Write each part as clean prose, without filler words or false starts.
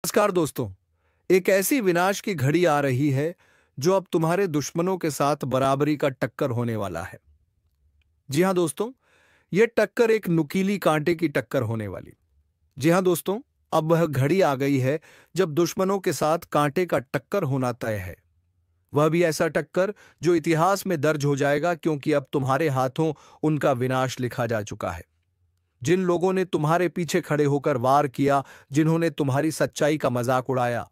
नमस्कार दोस्तों। एक ऐसी विनाश की घड़ी आ रही है जो अब तुम्हारे दुश्मनों के साथ बराबरी का टक्कर होने वाला है। जी हां दोस्तों, यह टक्कर एक नुकीली कांटे की टक्कर होने वाली। जी हां दोस्तों, अब वह घड़ी आ गई है जब दुश्मनों के साथ कांटे का टक्कर होना तय है। वह भी ऐसा टक्कर जो इतिहास में दर्ज हो जाएगा, क्योंकि अब तुम्हारे हाथों उनका विनाश लिखा जा चुका है। जिन लोगों ने तुम्हारे पीछे खड़े होकर वार किया, जिन्होंने तुम्हारी सच्चाई का मजाक उड़ाया,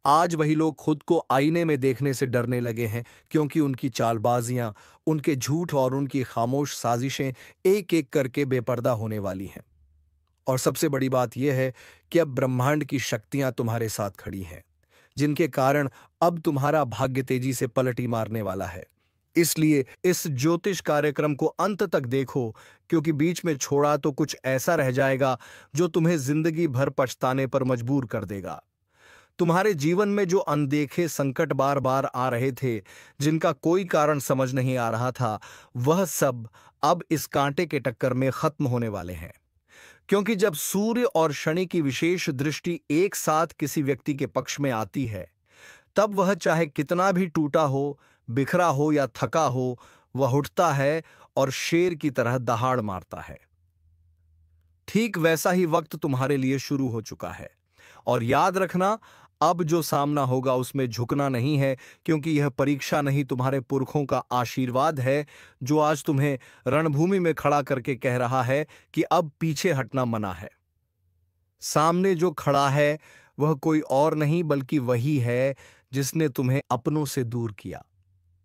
आज वही लोग खुद को आईने में देखने से डरने लगे हैं, क्योंकि उनकी चालबाजियां, उनके झूठ और उनकी खामोश साजिशें एक एक करके बेपर्दा होने वाली हैं। और सबसे बड़ी बात यह है कि अब ब्रह्मांड की शक्तियां तुम्हारे साथ खड़ी हैं, जिनके कारण अब तुम्हारा भाग्य तेजी से पलटी मारने वाला है। इसलिए इस ज्योतिष कार्यक्रम को अंत तक देखो, क्योंकि बीच में छोड़ा तो कुछ ऐसा रह जाएगा जो तुम्हें जिंदगी भर पछताने पर मजबूर कर देगा। तुम्हारे जीवन में जो अनदेखे संकट बार बार आ रहे थे, जिनका कोई कारण समझ नहीं आ रहा था, वह सब अब इस कांटे के टक्कर में खत्म होने वाले हैं। क्योंकि जब सूर्य और शनि की विशेष दृष्टि एक साथ किसी व्यक्ति के पक्ष में आती है, तब वह चाहे कितना भी टूटा हो, बिखरा हो या थका हो, वह उठता है और शेर की तरह दहाड़ मारता है। ठीक वैसा ही वक्त तुम्हारे लिए शुरू हो चुका है। और याद रखना, अब जो सामना होगा उसमें झुकना नहीं है, क्योंकि यह परीक्षा नहीं, तुम्हारे पुरखों का आशीर्वाद है, जो आज तुम्हें रणभूमि में खड़ा करके कह रहा है कि अब पीछे हटना मना है। सामने जो खड़ा है वह कोई और नहीं बल्कि वही है जिसने तुम्हें अपनों से दूर किया,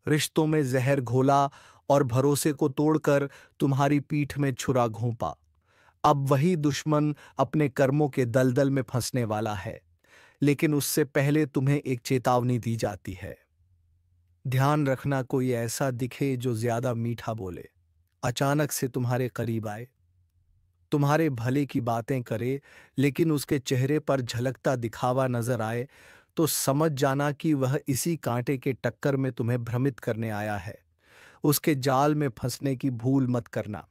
रिश्तों में जहर घोला और भरोसे को तोड़कर तुम्हारी पीठ में छुरा घोंपा। अब वही दुश्मन अपने कर्मों के दलदल में फंसने वाला है, लेकिन उससे पहले तुम्हें एक चेतावनी दी जाती है। ध्यान रखना, कोई ऐसा दिखे जो ज्यादा मीठा बोले, अचानक से तुम्हारे करीब आए, तुम्हारे भले की बातें करे, लेकिन उसके चेहरे पर झलकता दिखावा नजर आए, तो समझ जाना कि वह इसी कांटे के टक्कर में तुम्हें भ्रमित करने आया है। उसके जाल में फंसने की भूल मत करना,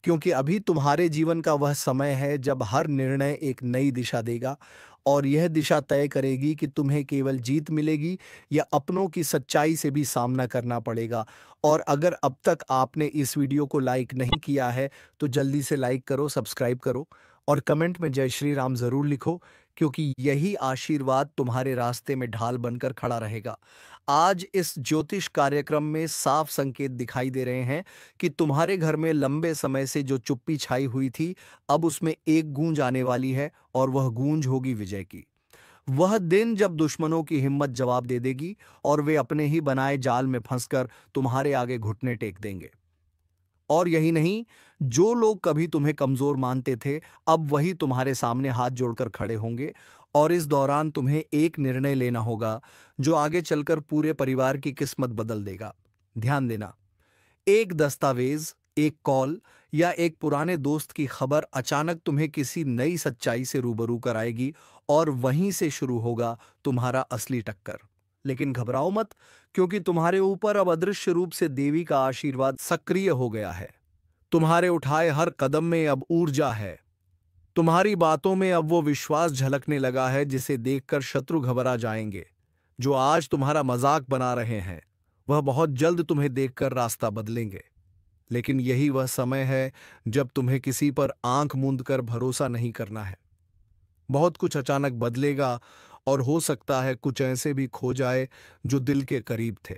क्योंकि अभी तुम्हारे जीवन का वह समय है जब हर निर्णय एक नई दिशा देगा, और यह दिशा तय करेगी कि तुम्हें केवल जीत मिलेगी या अपनों की सच्चाई से भी सामना करना पड़ेगा। और अगर अब तक आपने इस वीडियो को लाइक नहीं किया है तो जल्दी से लाइक करो, सब्सक्राइब करो और कमेंट में जय श्री राम जरूर लिखो, क्योंकि यही आशीर्वाद तुम्हारे रास्ते में ढाल बनकर खड़ा रहेगा। आज इस ज्योतिष कार्यक्रम में साफ संकेत दिखाई दे रहे हैं कि तुम्हारे घर में लंबे समय से जो चुप्पी छाई हुई थी, अब उसमें एक गूंज आने वाली है, और वह गूंज होगी विजय की। वह दिन जब दुश्मनों की हिम्मत जवाब दे देगी और वे अपने ही बनाए जाल में फंसकर तुम्हारे आगे घुटने टेक देंगे। और यही नहीं, जो लोग कभी तुम्हें कमजोर मानते थे, अब वही तुम्हारे सामने हाथ जोड़कर खड़े होंगे। और इस दौरान तुम्हें एक निर्णय लेना होगा जो आगे चलकर पूरे परिवार की किस्मत बदल देगा। ध्यान देना, एक दस्तावेज, एक कॉल या एक पुराने दोस्त की खबर अचानक तुम्हें किसी नई सच्चाई से रूबरू कराएगी, और वहीं से शुरू होगा तुम्हारा असली टक्कर। लेकिन घबराओ मत, क्योंकि तुम्हारे ऊपर अब अदृश्य रूप से देवी का आशीर्वाद सक्रिय हो गया है। तुम्हारे उठाए हर कदम में अब ऊर्जा है। तुम्हारी बातों में अब वो विश्वास झलकने लगा है जिसे देखकर शत्रु घबरा जाएंगे। जो आज तुम्हारा मजाक बना रहे हैं, वह बहुत जल्द तुम्हें देखकर रास्ता बदलेंगे। लेकिन यही वह समय है जब तुम्हें किसी पर आंख मूंद कर भरोसा नहीं करना है। बहुत कुछ अचानक बदलेगा, और हो सकता है कुछ ऐसे भी खो जाए जो दिल के करीब थे,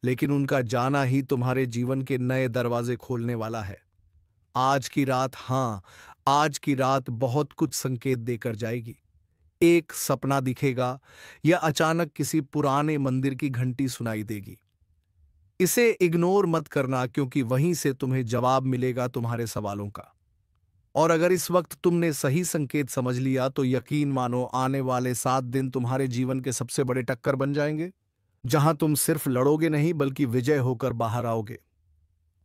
लेकिन उनका जाना ही तुम्हारे जीवन के नए दरवाजे खोलने वाला है। आज की रात, हाँ, आज की रात बहुत कुछ संकेत देकर जाएगी। एक सपना दिखेगा, या अचानक किसी पुराने मंदिर की घंटी सुनाई देगी। इसे इग्नोर मत करना, क्योंकि वहीं से तुम्हें जवाब मिलेगा तुम्हारे सवालों का। और अगर इस वक्त तुमने सही संकेत समझ लिया, तो यकीन मानो, आने वाले 7 दिन तुम्हारे जीवन के सबसे बड़े टक्कर बन जाएंगे, जहां तुम सिर्फ लड़ोगे नहीं बल्कि विजय होकर बाहर आओगे।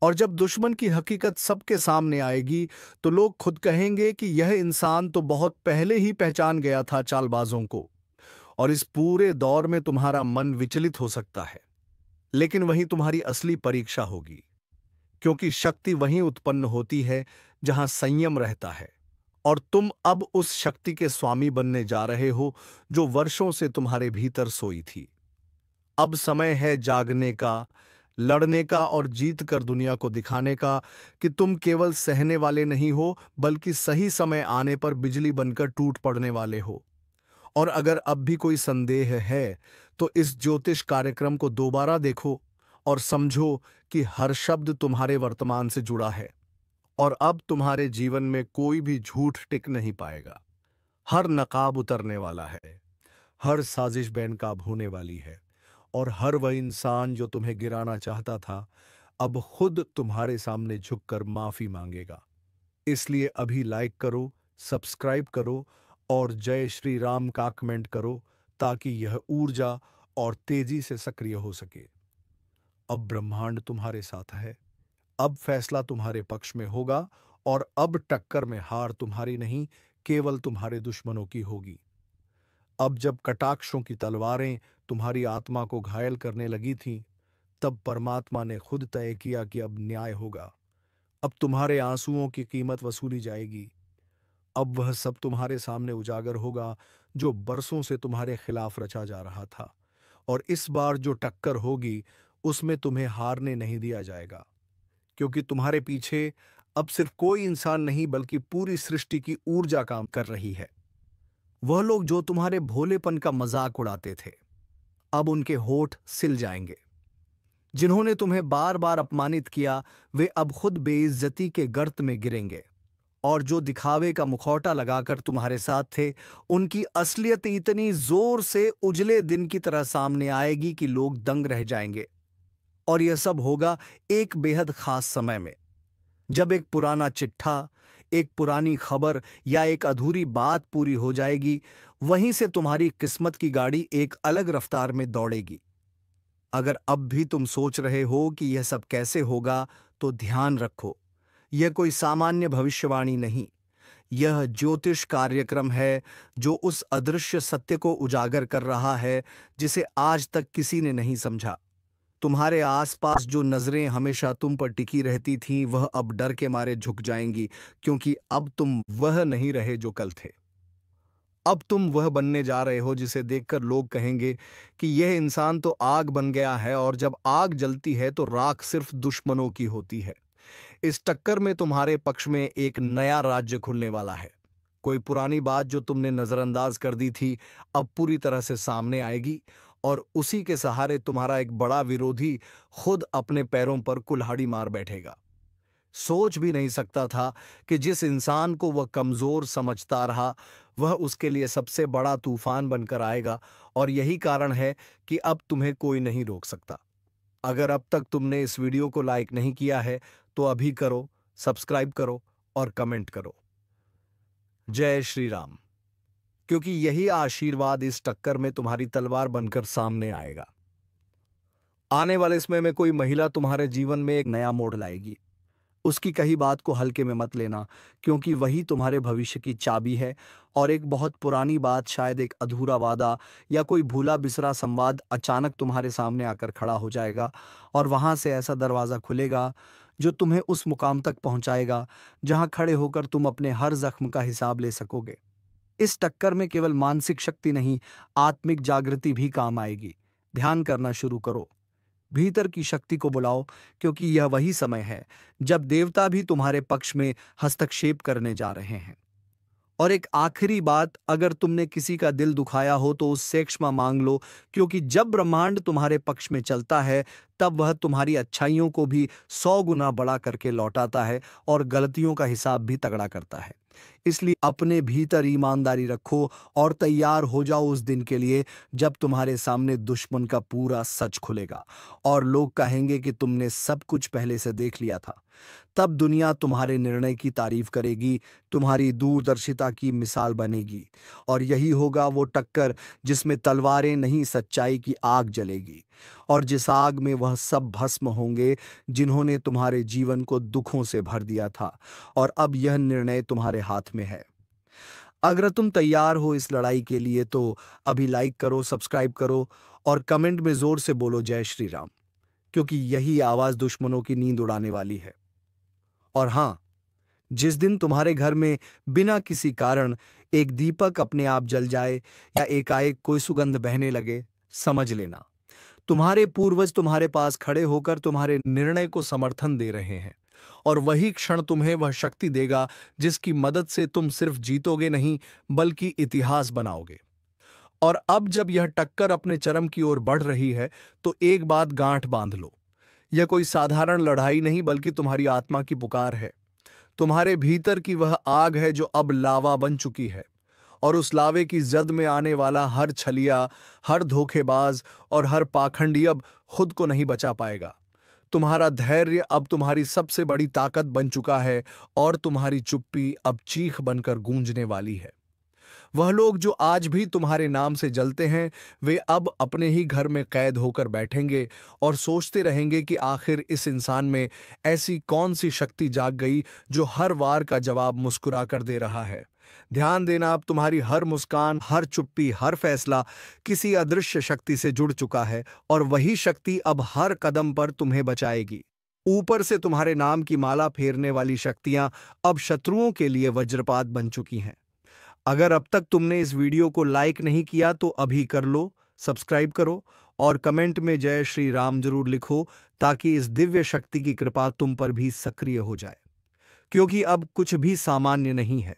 और जब दुश्मन की हकीकत सबके सामने आएगी, तो लोग खुद कहेंगे कि यह इंसान तो बहुत पहले ही पहचान गया था चालबाजों को। और इस पूरे दौर में तुम्हारा मन विचलित हो सकता है, लेकिन वही तुम्हारी असली परीक्षा होगी, क्योंकि शक्ति वहीं उत्पन्न होती है जहां संयम रहता है, और तुम अब उस शक्ति के स्वामी बनने जा रहे हो जो वर्षों से तुम्हारे भीतर सोई थी। अब समय है जागने का, लड़ने का और जीत कर दुनिया को दिखाने का कि तुम केवल सहने वाले नहीं हो, बल्कि सही समय आने पर बिजली बनकर टूट पड़ने वाले हो। और अगर अब भी कोई संदेह है, तो इस ज्योतिष कार्यक्रम को दोबारा देखो और समझो कि हर शब्द तुम्हारे वर्तमान से जुड़ा है और अब तुम्हारे जीवन में कोई भी झूठ टिक नहीं पाएगा। हर नकाब उतरने वाला है, हर साजिश बेनकाब होने वाली है और हर वह इंसान जो तुम्हें गिराना चाहता था, अब खुद तुम्हारे सामने झुककर माफी मांगेगा। इसलिए अभी लाइक करो, सब्सक्राइब करो और जय श्री राम का कमेंट करो ताकि यह ऊर्जा और तेजी से सक्रिय हो सके। अब ब्रह्मांड तुम्हारे साथ है, अब फैसला तुम्हारे पक्ष में होगा और अब टक्कर में हार तुम्हारी नहीं, केवल तुम्हारे दुश्मनों की होगी। अब जब कटाक्षों की तलवारें तुम्हारी आत्मा को घायल करने लगी थीं, तब परमात्मा ने खुद तय किया कि अब न्याय होगा। अब तुम्हारे आंसुओं की कीमत वसूली जाएगी। अब वह सब तुम्हारे सामने उजागर होगा जो बरसों से तुम्हारे खिलाफ रचा जा रहा था। और इस बार जो टक्कर होगी उसमें तुम्हें हारने नहीं दिया जाएगा, क्योंकि तुम्हारे पीछे अब सिर्फ कोई इंसान नहीं बल्कि पूरी सृष्टि की ऊर्जा काम कर रही है। वह लोग जो तुम्हारे भोलेपन का मजाक उड़ाते थे, अब उनके होठ सिल जाएंगे। जिन्होंने तुम्हें बार बार अपमानित किया, वे अब खुद बेइज्जती के गर्त में गिरेंगे। और जो दिखावे का मुखौटा लगाकर तुम्हारे साथ थे, उनकी असलियत इतनी जोर से उजले दिन की तरह सामने आएगी कि लोग दंग रह जाएंगे। और यह सब होगा एक बेहद खास समय में, जब एक पुराना चिट्ठा, एक पुरानी खबर या एक अधूरी बात पूरी हो जाएगी। वहीं से तुम्हारी किस्मत की गाड़ी एक अलग रफ्तार में दौड़ेगी। अगर अब भी तुम सोच रहे हो कि यह सब कैसे होगा, तो ध्यान रखो, यह कोई सामान्य भविष्यवाणी नहीं, यह ज्योतिष कार्यक्रम है जो उस अदृश्य सत्य को उजागर कर रहा है जिसे आज तक किसी ने नहीं समझा। तुम्हारे आसपास जो नजरें हमेशा तुम पर टिकी रहती थीं, वह अब डर के मारे झुक जाएंगी, क्योंकि अब तुम वह नहीं रहे जो कल थे। अब तुम वह बनने जा रहे हो जिसे देखकर लोग कहेंगे कि यह इंसान तो आग बन गया है, और जब आग जलती है तो राख सिर्फ दुश्मनों की होती है। इस टक्कर में तुम्हारे पक्ष में एक नया राज्य खुलने वाला है। कोई पुरानी बात जो तुमने नजरअंदाज कर दी थी, अब पूरी तरह से सामने आएगी और उसी के सहारे तुम्हारा एक बड़ा विरोधी खुद अपने पैरों पर कुल्हाड़ी मार बैठेगा। सोच भी नहीं सकता था कि जिस इंसान को वह कमजोर समझता रहा, वह उसके लिए सबसे बड़ा तूफान बनकर आएगा। और यही कारण है कि अब तुम्हें कोई नहीं रोक सकता। अगर अब तक तुमने इस वीडियो को लाइक नहीं किया है, तो अभी करो, सब्सक्राइब करो और कमेंट करो। जय श्री राम, क्योंकि यही आशीर्वाद इस टक्कर में तुम्हारी तलवार बनकर सामने आएगा। आने वाले समय में कोई महिला तुम्हारे जीवन में एक नया मोड़ लाएगी। उसकी कही बात को हल्के में मत लेना, क्योंकि वही तुम्हारे भविष्य की चाबी है। और एक बहुत पुरानी बात, शायद एक अधूरा वादा या कोई भूला बिसरा संवाद अचानक तुम्हारे सामने आकर खड़ा हो जाएगा, और वहां से ऐसा दरवाजा खुलेगा जो तुम्हें उस मुकाम तक पहुंचाएगा जहां खड़े होकर तुम अपने हर जख्म का हिसाब ले सकोगे। इस टक्कर में केवल मानसिक शक्ति नहीं, आत्मिक जागृति भी काम आएगी। ध्यान करना शुरू करो, भीतर की शक्ति को बुलाओ, क्योंकि यह वही समय है जब देवता भी तुम्हारे पक्ष में हस्तक्षेप करने जा रहे हैं। और एक आखिरी बात, अगर तुमने किसी का दिल दुखाया हो तो उससे क्षमा मांग लो, क्योंकि जब ब्रह्मांड तुम्हारे पक्ष में चलता है, तब वह तुम्हारी अच्छाइयों को भी 100 गुना बड़ा करके लौटाता है और गलतियों का हिसाब भी तगड़ा करता है। इसलिए अपने भीतर ईमानदारी रखो और तैयार हो जाओ उस दिन के लिए जब तुम्हारे सामने दुश्मन का पूरा सच खुलेगा और लोग कहेंगे कि तुमने सब कुछ पहले से देख लिया था। तब दुनिया तुम्हारे निर्णय की तारीफ करेगी, तुम्हारी दूरदर्शिता की मिसाल बनेगी। और यही होगा वो टक्कर जिसमें तलवारें नहीं, सच्चाई की आग जलेगी, और जिस आग में वह सब भस्म होंगे जिन्होंने तुम्हारे जीवन को दुखों से भर दिया था। और अब यह निर्णय तुम्हारे हाथ में है। अगर तुम तैयार हो इस लड़ाई के लिए, तो अभी लाइक करो, सब्सक्राइब करो और कमेंट में जोर से बोलो जय श्री राम, क्योंकि यही आवाज दुश्मनों की नींद उड़ाने वाली है। और हाँ, जिस दिन तुम्हारे घर में बिना किसी कारण एक दीपक अपने आप जल जाए या एकाएक कोई सुगंध बहने लगे, समझ लेना तुम्हारे पूर्वज तुम्हारे पास खड़े होकर तुम्हारे निर्णय को समर्थन दे रहे हैं। और वही क्षण तुम्हें वह शक्ति देगा जिसकी मदद से तुम सिर्फ जीतोगे नहीं बल्कि इतिहास बनाओगे। और अब जब यह टक्कर अपने चरम की ओर बढ़ रही है तो एक बात गांठ बांध लो, यह कोई साधारण लड़ाई नहीं बल्कि तुम्हारी आत्मा की पुकार है। तुम्हारे भीतर की वह आग है जो अब लावा बन चुकी है, और उस लावे की जद में आने वाला हर छलिया, हर धोखेबाज और हर पाखंडी अब खुद को नहीं बचा पाएगा। तुम्हारा धैर्य अब तुम्हारी सबसे बड़ी ताकत बन चुका है, और तुम्हारी चुप्पी अब चीख बनकर गूंजने वाली है। वह लोग जो आज भी तुम्हारे नाम से जलते हैं, वे अब अपने ही घर में कैद होकर बैठेंगे और सोचते रहेंगे कि आखिर इस इंसान में ऐसी कौन सी शक्ति जाग गई जो हर वार का जवाब मुस्कुरा कर दे रहा है। ध्यान देना, अब तुम्हारी हर मुस्कान, हर चुप्पी, हर फैसला किसी अदृश्य शक्ति से जुड़ चुका है, और वही शक्ति अब हर कदम पर तुम्हें बचाएगी। ऊपर से तुम्हारे नाम की माला फेरने वाली शक्तियां अब शत्रुओं के लिए वज्रपात बन चुकी हैं। अगर अब तक तुमने इस वीडियो को लाइक नहीं किया तो अभी कर लो, सब्सक्राइब करो और कमेंट में जय श्री राम जरूर लिखो, ताकि इस दिव्य शक्ति की कृपा तुम पर भी सक्रिय हो जाए। क्योंकि अब कुछ भी सामान्य नहीं है,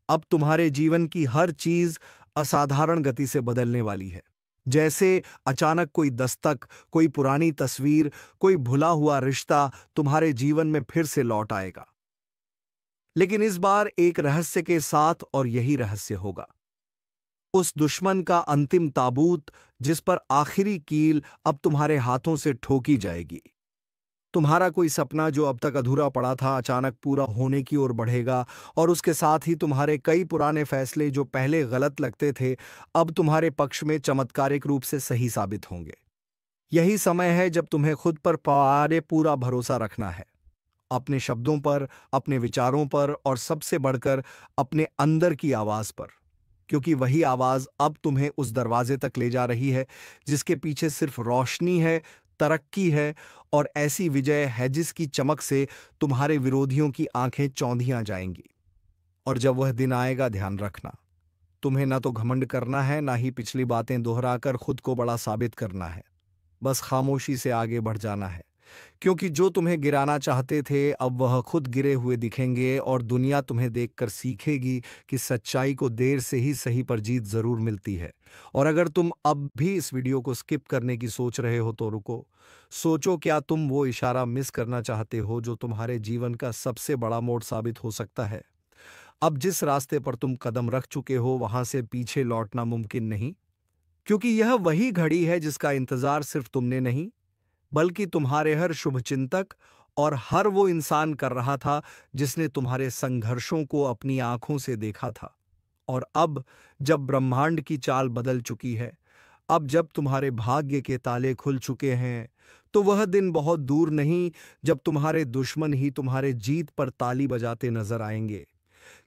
अब तुम्हारे जीवन की हर चीज असाधारण गति से बदलने वाली है। जैसे अचानक कोई दस्तक, कोई पुरानी तस्वीर, कोई भुला हुआ रिश्ता तुम्हारे जीवन में फिर से लौट आएगा, लेकिन इस बार एक रहस्य के साथ, और यही रहस्य होगा उस दुश्मन का अंतिम ताबूत जिस पर आखिरी कील अब तुम्हारे हाथों से ठोकी जाएगी। तुम्हारा कोई सपना जो अब तक अधूरा पड़ा था अचानक पूरा होने की ओर बढ़ेगा, और उसके साथ ही तुम्हारे कई पुराने फैसले जो पहले गलत लगते थे अब तुम्हारे पक्ष में चमत्कारिक रूप से सही साबित होंगे। यही समय है जब तुम्हें खुद पर पूरा भरोसा रखना है, अपने शब्दों पर, अपने विचारों पर, और सबसे बढ़कर अपने अंदर की आवाज पर, क्योंकि वही आवाज अब तुम्हें उस दरवाजे तक ले जा रही है जिसके पीछे सिर्फ रोशनी है, तरक्की है और ऐसी विजय है जिसकी चमक से तुम्हारे विरोधियों की आंखें चौंधियां जाएंगी। और जब वह दिन आएगा, ध्यान रखना, तुम्हें ना तो घमंड करना है, ना ही पिछली बातें दोहराकर खुद को बड़ा साबित करना है। बस खामोशी से आगे बढ़ जाना है, क्योंकि जो तुम्हें गिराना चाहते थे अब वह खुद गिरे हुए दिखेंगे, और दुनिया तुम्हें देखकर सीखेगी कि सच्चाई को देर से ही सही पर जीत जरूर मिलती है। और अगर तुम अब भी इस वीडियो को स्किप करने की सोच रहे हो तो रुको, सोचो, क्या तुम वो इशारा मिस करना चाहते हो जो तुम्हारे जीवन का सबसे बड़ा मोड़ साबित हो सकता है। अब जिस रास्ते पर तुम कदम रख चुके हो वहां से पीछे लौटना मुमकिन नहीं, क्योंकि यह वही घड़ी है जिसका इंतजार सिर्फ तुमने नहीं बल्कि तुम्हारे हर शुभचिंतक और हर वो इंसान कर रहा था जिसने तुम्हारे संघर्षों को अपनी आंखों से देखा था। और अब जब ब्रह्मांड की चाल बदल चुकी है, अब जब तुम्हारे भाग्य के ताले खुल चुके हैं, तो वह दिन बहुत दूर नहीं जब तुम्हारे दुश्मन ही तुम्हारे जीत पर ताली बजाते नजर आएंगे,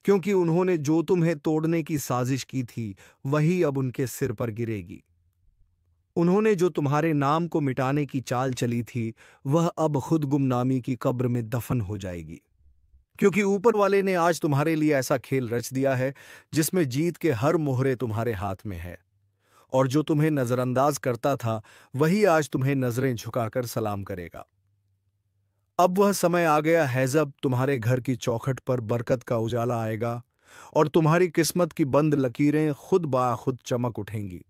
क्योंकि उन्होंने जो तुम्हें तोड़ने की साजिश की थी वही अब उनके सिर पर गिरेगी। उन्होंने जो तुम्हारे नाम को मिटाने की चाल चली थी वह अब खुद गुमनामी की कब्र में दफन हो जाएगी, क्योंकि ऊपर वाले ने आज तुम्हारे लिए ऐसा खेल रच दिया है जिसमें जीत के हर मोहरे तुम्हारे हाथ में है। और जो तुम्हें नजरअंदाज करता था वही आज तुम्हें नजरें झुकाकर सलाम करेगा। अब वह समय आ गया है जब तुम्हारे घर की चौखट पर बरकत का उजाला आएगा, और तुम्हारी किस्मत की बंद लकीरें खुद ब खुद चमक उठेंगी।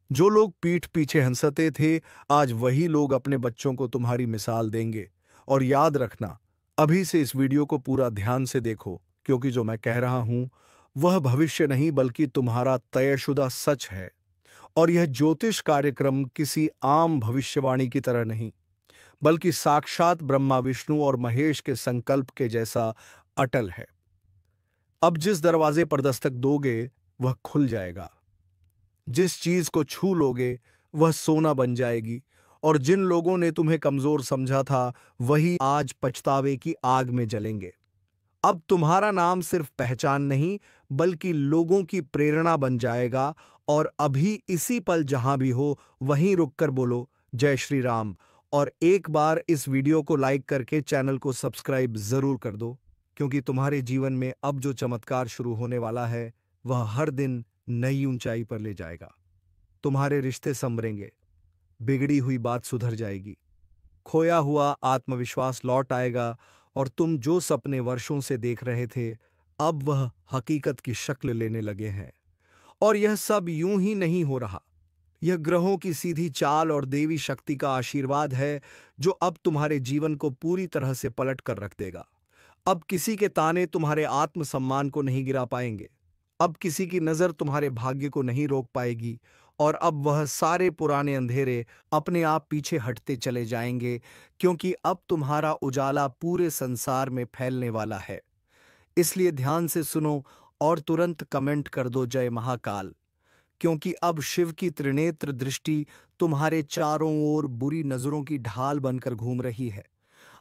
जो लोग पीठ पीछे हंसते थे, आज वही लोग अपने बच्चों को तुम्हारी मिसाल देंगे। और याद रखना, अभी से इस वीडियो को पूरा ध्यान से देखो, क्योंकि जो मैं कह रहा हूं वह भविष्य नहीं बल्कि तुम्हारा तयशुदा सच है। और यह ज्योतिष कार्यक्रम किसी आम भविष्यवाणी की तरह नहीं, बल्कि साक्षात ब्रह्मा, विष्णु और महेश के संकल्प के जैसा अटल है। अब जिस दरवाजे पर दस्तक दोगे वह खुल जाएगा, जिस चीज को छू लोगे वह सोना बन जाएगी, और जिन लोगों ने तुम्हें कमजोर समझा था वही आज पछतावे की आग में जलेंगे। अब तुम्हारा नाम सिर्फ पहचान नहीं बल्कि लोगों की प्रेरणा बन जाएगा। और अभी इसी पल जहां भी हो वहीं रुककर बोलो जय श्री राम, और एक बार इस वीडियो को लाइक करके चैनल को सब्सक्राइब जरूर कर दो। क्योंकि तुम्हारे जीवन में अब जो चमत्कार शुरू होने वाला है वह हर दिन नई ऊंचाई पर ले जाएगा। तुम्हारे रिश्ते संभरेंगे, बिगड़ी हुई बात सुधर जाएगी, खोया हुआ आत्मविश्वास लौट आएगा और तुम जो सपने वर्षों से देख रहे थे अब वह हकीकत की शक्ल लेने लगे हैं। और यह सब यूं ही नहीं हो रहा। यह ग्रहों की सीधी चाल और देवी शक्ति का आशीर्वाद है जो अब तुम्हारे जीवन को पूरी तरह से पलट कर रख देगा। अब किसी के ताने तुम्हारे आत्मसम्मान को नहीं गिरा पाएंगे। अब किसी की नजर तुम्हारे भाग्य को नहीं रोक पाएगी और अब वह सारे पुराने अंधेरे अपने आप पीछे हटते चले जाएंगे, क्योंकि अब तुम्हारा उजाला पूरे संसार में फैलने वाला है। इसलिए ध्यान से सुनो और तुरंत कमेंट कर दो जय महाकाल, क्योंकि अब शिव की त्रिनेत्र दृष्टि तुम्हारे चारों ओर बुरी नजरों की ढाल बनकर घूम रही है।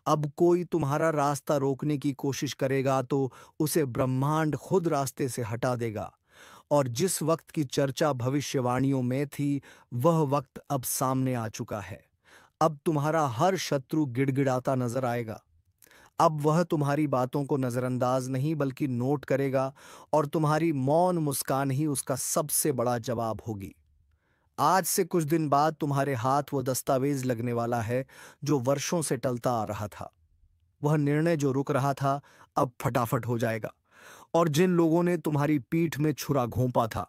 अब कोई तुम्हारा रास्ता रोकने की कोशिश करेगा तो उसे ब्रह्मांड खुद रास्ते से हटा देगा। और जिस वक्त की चर्चा भविष्यवाणियों में थी वह वक्त अब सामने आ चुका है। अब तुम्हारा हर शत्रु गिड़गिड़ाता नजर आएगा। अब वह तुम्हारी बातों को नजरअंदाज नहीं बल्कि नोट करेगा और तुम्हारी मौन मुस्कान ही उसका सबसे बड़ा जवाब होगी। आज से कुछ दिन बाद तुम्हारे हाथ वो दस्तावेज लगने वाला है जो वर्षों से टलता आ रहा था। वह निर्णय जो रुक रहा था अब फटाफट हो जाएगा। और जिन लोगों ने तुम्हारी पीठ में छुरा घोंपा था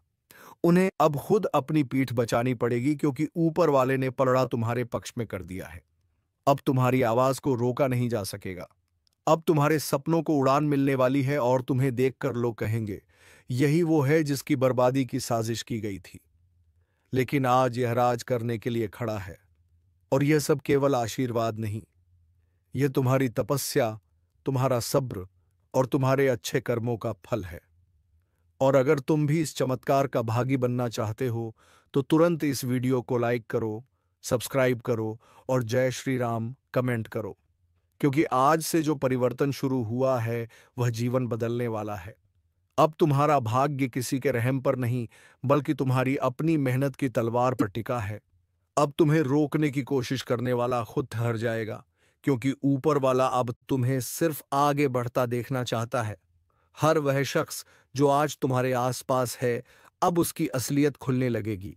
उन्हें अब खुद अपनी पीठ बचानी पड़ेगी, क्योंकि ऊपर वाले ने पलड़ा तुम्हारे पक्ष में कर दिया है। अब तुम्हारी आवाज को रोका नहीं जा सकेगा। अब तुम्हारे सपनों को उड़ान मिलने वाली है और तुम्हें देखकर लोग कहेंगे यही वो है जिसकी बर्बादी की साजिश की गई थी। लेकिन आज यह राज करने के लिए खड़ा है। और यह सब केवल आशीर्वाद नहीं, यह तुम्हारी तपस्या, तुम्हारा सब्र और तुम्हारे अच्छे कर्मों का फल है। और अगर तुम भी इस चमत्कार का भागी बनना चाहते हो तो तुरंत इस वीडियो को लाइक करो, सब्सक्राइब करो और जय श्री राम कमेंट करो, क्योंकि आज से जो परिवर्तन शुरू हुआ है वह जीवन बदलने वाला है। अब तुम्हारा भाग्य किसी के रहम पर नहीं बल्कि तुम्हारी अपनी मेहनत की तलवार पर टिका है। अब तुम्हें रोकने की कोशिश करने वाला खुद ठहर जाएगा, क्योंकि ऊपर वाला अब तुम्हें सिर्फ आगे बढ़ता देखना चाहता है। हर वह शख्स जो आज तुम्हारे आसपास है अब उसकी असलियत खुलने लगेगी।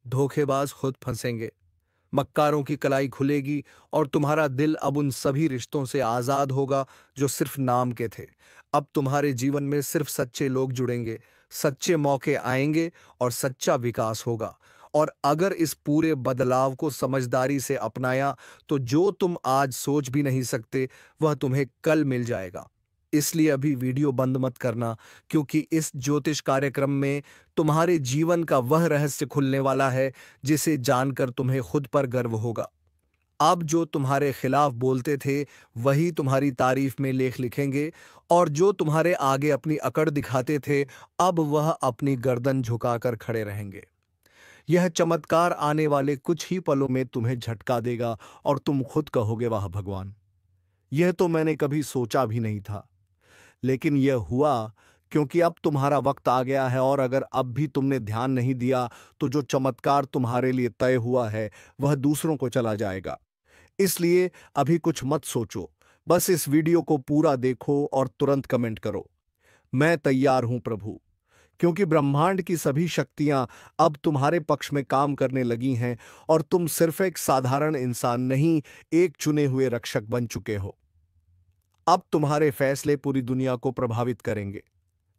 धोखेबाज खुद फंसेंगे, मक्कारों की कलाई खुलेगी और तुम्हारा दिल अब उन सभी रिश्तों से आजाद होगा जो सिर्फ नाम के थे। अब तुम्हारे जीवन में सिर्फ सच्चे लोग जुड़ेंगे, सच्चे मौके आएंगे और सच्चा विकास होगा। और अगर इस पूरे बदलाव को समझदारी से अपनाया तो जो तुम आज सोच भी नहीं सकते वह तुम्हें कल मिल जाएगा। इसलिए अभी वीडियो बंद मत करना, क्योंकि इस ज्योतिष कार्यक्रम में तुम्हारे जीवन का वह रहस्य खुलने वाला है जिसे जानकर तुम्हें खुद पर गर्व होगा। अब जो तुम्हारे खिलाफ बोलते थे वही तुम्हारी तारीफ में लेख लिखेंगे और जो तुम्हारे आगे अपनी अकड़ दिखाते थे अब वह अपनी गर्दन झुकाकर खड़े रहेंगे। यह चमत्कार आने वाले कुछ ही पलों में तुम्हें झटका देगा और तुम खुद कहोगे वाह भगवान, यह तो मैंने कभी सोचा भी नहीं था। लेकिन यह हुआ क्योंकि अब तुम्हारा वक्त आ गया है और अगर अब भी तुमने ध्यान नहीं दिया तो जो चमत्कार तुम्हारे लिए तय हुआ है वह दूसरों को चला जाएगा। इसलिए अभी कुछ मत सोचो, बस इस वीडियो को पूरा देखो और तुरंत कमेंट करो मैं तैयार हूं प्रभु, क्योंकि ब्रह्मांड की सभी शक्तियां अब तुम्हारे पक्ष में काम करने लगी हैं और तुम सिर्फ एक साधारण इंसान नहीं, एक चुने हुए रक्षक बन चुके हो। अब तुम्हारे फैसले पूरी दुनिया को प्रभावित करेंगे।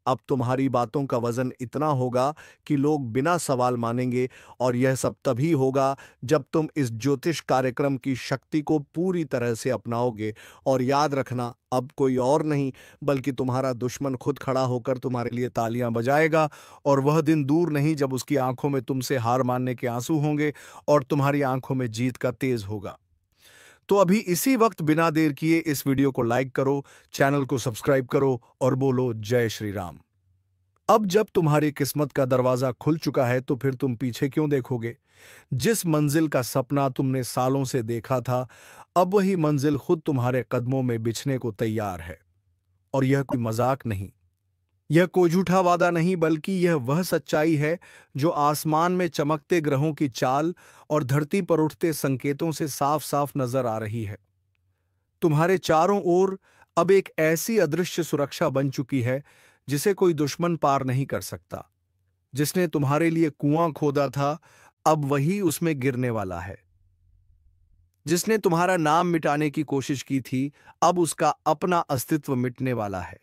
अब तुम्हारी बातों का वजन इतना होगा कि लोग बिना सवाल मानेंगे और यह सब तभी होगा जब तुम इस ज्योतिष कार्यक्रम की शक्ति को पूरी तरह से अपनाओगे। और याद रखना, अब कोई और नहीं बल्कि तुम्हारा दुश्मन खुद खड़ा होकर तुम्हारे लिए तालियां बजाएगा। और वह दिन दूर नहीं जब उसकी आंखों में तुमसे हार मानने के आंसू होंगे और तुम्हारी आंखों में जीत का तेज होगा। तो अभी इसी वक्त बिना देर किए इस वीडियो को लाइक करो, चैनल को सब्सक्राइब करो और बोलो जय श्री राम। अब जब तुम्हारी किस्मत का दरवाजा खुल चुका है तो फिर तुम पीछे क्यों देखोगे? जिस मंजिल का सपना तुमने सालों से देखा था अब वही मंजिल खुद तुम्हारे कदमों में बिछने को तैयार है। और यह कोई मजाक नहीं, यह कोई झूठा वादा नहीं, बल्कि यह वह सच्चाई है जो आसमान में चमकते ग्रहों की चाल और धरती पर उठते संकेतों से साफ साफ नजर आ रही है। तुम्हारे चारों ओर अब एक ऐसी अदृश्य सुरक्षा बन चुकी है जिसे कोई दुश्मन पार नहीं कर सकता। जिसने तुम्हारे लिए कुआं खोदा था, अब वही उसमें गिरने वाला है। जिसने तुम्हारा नाम मिटाने की कोशिश की थी, अब उसका अपना अस्तित्व मिटने वाला है।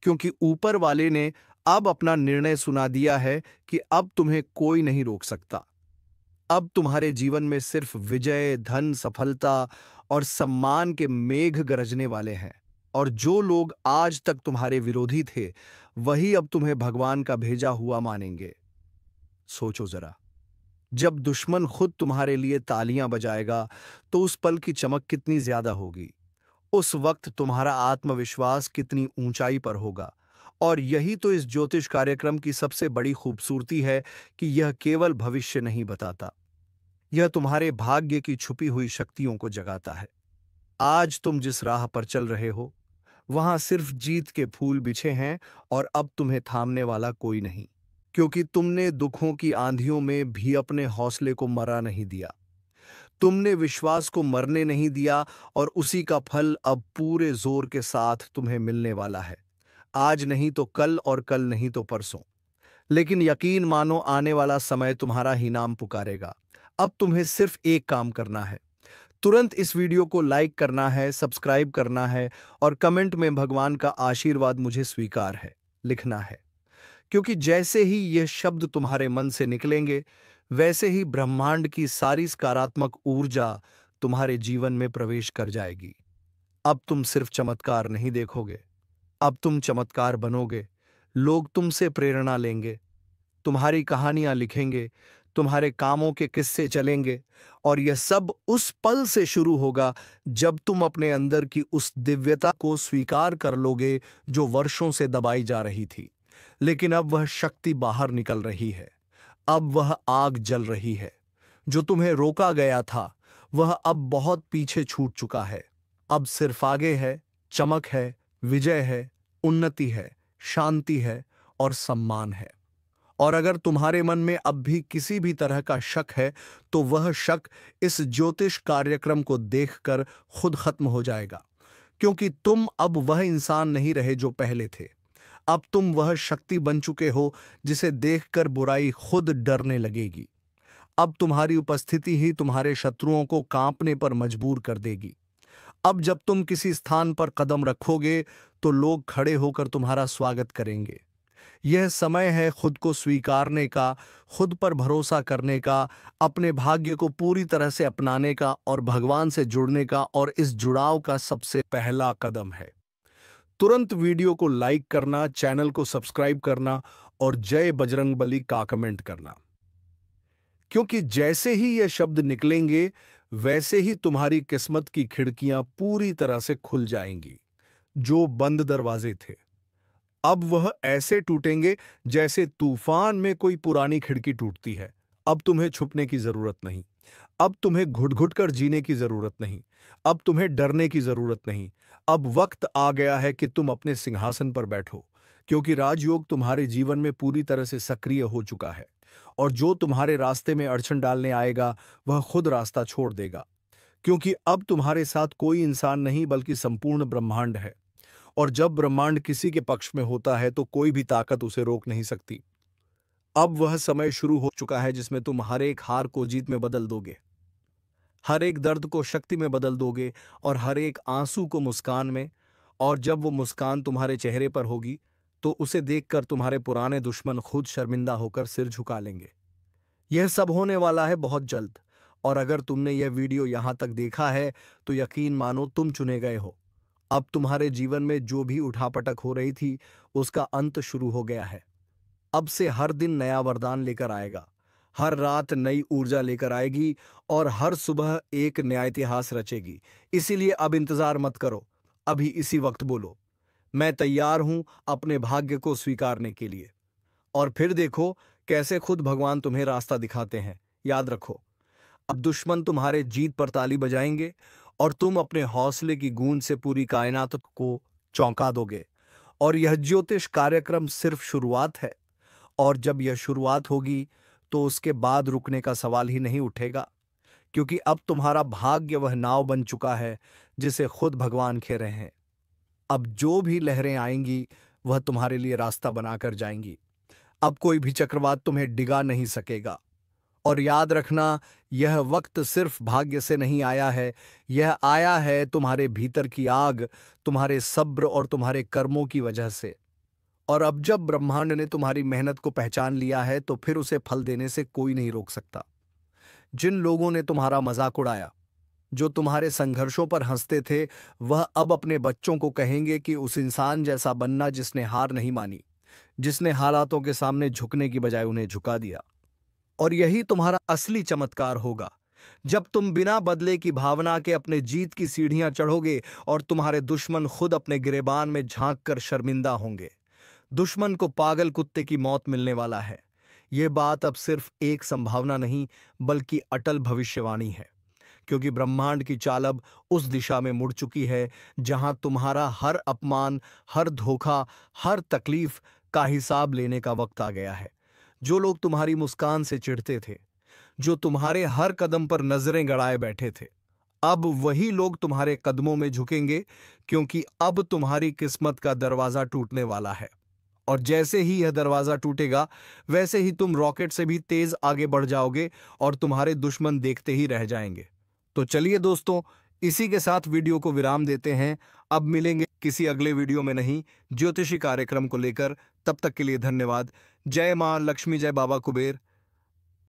क्योंकि ऊपर वाले ने अब अपना निर्णय सुना दिया है कि अब तुम्हें कोई नहीं रोक सकता। अब तुम्हारे जीवन में सिर्फ विजय, धन, सफलता और सम्मान के मेघ गरजने वाले हैं। और जो लोग आज तक तुम्हारे विरोधी थे, वही अब तुम्हें भगवान का भेजा हुआ मानेंगे। सोचो जरा, जब दुश्मन खुद तुम्हारे लिए तालियां बजाएगा, तो उस पल की चमक कितनी ज्यादा होगी। उस वक्त तुम्हारा आत्मविश्वास कितनी ऊंचाई पर होगा। और यही तो इस ज्योतिष कार्यक्रम की सबसे बड़ी खूबसूरती है कि यह केवल भविष्य नहीं बताता, यह तुम्हारे भाग्य की छुपी हुई शक्तियों को जगाता है। आज तुम जिस राह पर चल रहे हो, वहां सिर्फ जीत के फूल बिछे हैं, और अब तुम्हें थामने वाला कोई नहीं। क्योंकि तुमने दुखों की आंधियों में भी अपने हौसले को मरा नहीं दिया। तुमने विश्वास को मरने नहीं दिया, और उसी का फल अब पूरे जोर के साथ तुम्हें मिलने वाला है। आज नहीं तो कल, और कल नहीं तो परसों। लेकिन यकीन मानो, आने वाला समय तुम्हारा ही नाम पुकारेगा। अब तुम्हें सिर्फ एक काम करना है। तुरंत इस वीडियो को लाइक करना है, सब्सक्राइब करना है, और कमेंट में भगवान का आशीर्वाद मुझे स्वीकार है लिखना है। क्योंकि जैसे ही ये शब्द तुम्हारे मन से निकलेंगे, वैसे ही ब्रह्मांड की सारी सकारात्मक ऊर्जा तुम्हारे जीवन में प्रवेश कर जाएगी। अब तुम सिर्फ चमत्कार नहीं देखोगे, अब तुम चमत्कार बनोगे। लोग तुमसे प्रेरणा लेंगे, तुम्हारी कहानियां लिखेंगे, तुम्हारे कामों के किस्से चलेंगे। और यह सब उस पल से शुरू होगा जब तुम अपने अंदर की उस दिव्यता को स्वीकार कर लोगे, जो वर्षों से दबाई जा रही थी। लेकिन अब वह शक्ति बाहर निकल रही है। अब वह आग जल रही है। जो तुम्हें रोका गया था, वह अब बहुत पीछे छूट चुका है। अब सिर्फ आगे है, चमक है, विजय है, उन्नति है, शांति है और सम्मान है। और अगर तुम्हारे मन में अब भी किसी भी तरह का शक है, तो वह शक इस ज्योतिष कार्यक्रम को देखकर खुद खत्म हो जाएगा। क्योंकि तुम अब वह इंसान नहीं रहे जो पहले थे। अब तुम वह शक्ति बन चुके हो जिसे देखकर बुराई खुद डरने लगेगी। अब तुम्हारी उपस्थिति ही तुम्हारे शत्रुओं को कांपने पर मजबूर कर देगी। अब जब तुम किसी स्थान पर कदम रखोगे, तो लोग खड़े होकर तुम्हारा स्वागत करेंगे। यह समय है खुद को स्वीकारने का, खुद पर भरोसा करने का, अपने भाग्य को पूरी तरह से अपनाने का और भगवान से जुड़ने का। और इस जुड़ाव का सबसे पहला कदम है तुरंत वीडियो को लाइक करना, चैनल को सब्सक्राइब करना और जय बजरंगबली का कमेंट करना। क्योंकि जैसे ही ये शब्द निकलेंगे, वैसे ही तुम्हारी किस्मत की खिड़कियां पूरी तरह से खुल जाएंगी। जो बंद दरवाजे थे, अब वह ऐसे टूटेंगे जैसे तूफान में कोई पुरानी खिड़की टूटती है। अब तुम्हें छुपने की जरूरत नहीं, अब तुम्हें घुट घुट कर जीने की जरूरत नहीं, अब तुम्हें डरने की जरूरत नहीं। अब वक्त आ गया है कि तुम अपने सिंहासन पर बैठो। क्योंकि राजयोग तुम्हारे जीवन में पूरी तरह से सक्रिय हो चुका है। और जो तुम्हारे रास्ते में अड़चन डालने आएगा, वह खुद रास्ता छोड़ देगा। क्योंकि अब तुम्हारे साथ कोई इंसान नहीं, बल्कि संपूर्ण ब्रह्मांड है। और जब ब्रह्मांड किसी के पक्ष में होता है, तो कोई भी ताकत उसे रोक नहीं सकती। अब वह समय शुरू हो चुका है जिसमें तुम हर एक हार को जीत में बदल दोगे, हर एक दर्द को शक्ति में बदल दोगे, और हर एक आंसू को मुस्कान में। और जब वो मुस्कान तुम्हारे चेहरे पर होगी, तो उसे देखकर तुम्हारे पुराने दुश्मन खुद शर्मिंदा होकर सिर झुका लेंगे। यह सब होने वाला है बहुत जल्द। और अगर तुमने यह वीडियो यहां तक देखा है, तो यकीन मानो तुम चुने गए हो। अब तुम्हारे जीवन में जो भी उठापटक हो रही थी, उसका अंत शुरू हो गया है। अब से हर दिन नया वरदान लेकर आएगा, हर रात नई ऊर्जा लेकर आएगी, और हर सुबह एक नया इतिहास रचेगी। इसीलिए अब इंतजार मत करो, अभी इसी वक्त बोलो, मैं तैयार हूं अपने भाग्य को स्वीकारने के लिए। और फिर देखो कैसे खुद भगवान तुम्हें रास्ता दिखाते हैं। याद रखो, अब दुश्मन तुम्हारे जीत पर ताली बजाएंगे, और तुम अपने हौसले की गूंज से पूरी कायनात को चौंका दोगे। और यह ज्योतिष कार्यक्रम सिर्फ शुरुआत है। और जब यह शुरुआत होगी, तो उसके बाद रुकने का सवाल ही नहीं उठेगा। क्योंकि अब तुम्हारा भाग्य वह नाव बन चुका है जिसे खुद भगवान खे रहे हैं। अब जो भी लहरें आएंगी वह तुम्हारे लिए रास्ता बनाकर जाएंगी। अब कोई भी चक्रवात तुम्हें डिगा नहीं सकेगा। और याद रखना, यह वक्त सिर्फ भाग्य से नहीं आया है, यह आया है तुम्हारे भीतर की आग, तुम्हारे सब्र और तुम्हारे कर्मों की वजह से। और अब जब ब्रह्मांड ने तुम्हारी मेहनत को पहचान लिया है तो फिर उसे फल देने से कोई नहीं रोक सकता। जिन लोगों ने तुम्हारा मजाक उड़ाया, जो तुम्हारे संघर्षों पर हंसते थे, वह अब अपने बच्चों को कहेंगे कि उस इंसान जैसा बनना जिसने हार नहीं मानी, जिसने हालातों के सामने झुकने की बजाय उन्हें झुका दिया। और यही तुम्हारा असली चमत्कार होगा, जब तुम बिना बदले की भावना के अपने जीत की सीढ़ियां चढ़ोगे और तुम्हारे दुश्मन खुद अपने गिरेबान में झांक कर शर्मिंदा होंगे। दुश्मन को पागल कुत्ते की मौत मिलने वाला है। ये बात अब सिर्फ एक संभावना नहीं बल्कि अटल भविष्यवाणी है, क्योंकि ब्रह्मांड की चाल अब उस दिशा में मुड़ चुकी है जहां तुम्हारा हर अपमान, हर धोखा, हर तकलीफ का हिसाब लेने का वक्त आ गया है। जो लोग तुम्हारी मुस्कान से चिढ़ते थे, जो तुम्हारे हर कदम पर नजरें गड़ाए बैठे थे, अब वही लोग तुम्हारे कदमों में झुकेंगे, क्योंकि अब तुम्हारी किस्मत का दरवाजा टूटने वाला है। और जैसे ही यह दरवाजा टूटेगा, वैसे ही तुम रॉकेट से भी तेज आगे बढ़ जाओगे और तुम्हारे दुश्मन देखते ही रह जाएंगे। तो चलिए दोस्तों, इसी के साथ वीडियो को विराम देते हैं। अब मिलेंगे किसी अगले वीडियो में नहीं ज्योतिषी कार्यक्रम को लेकर। तब तक के लिए धन्यवाद। जय मां लक्ष्मी, जय बाबा कुबेर।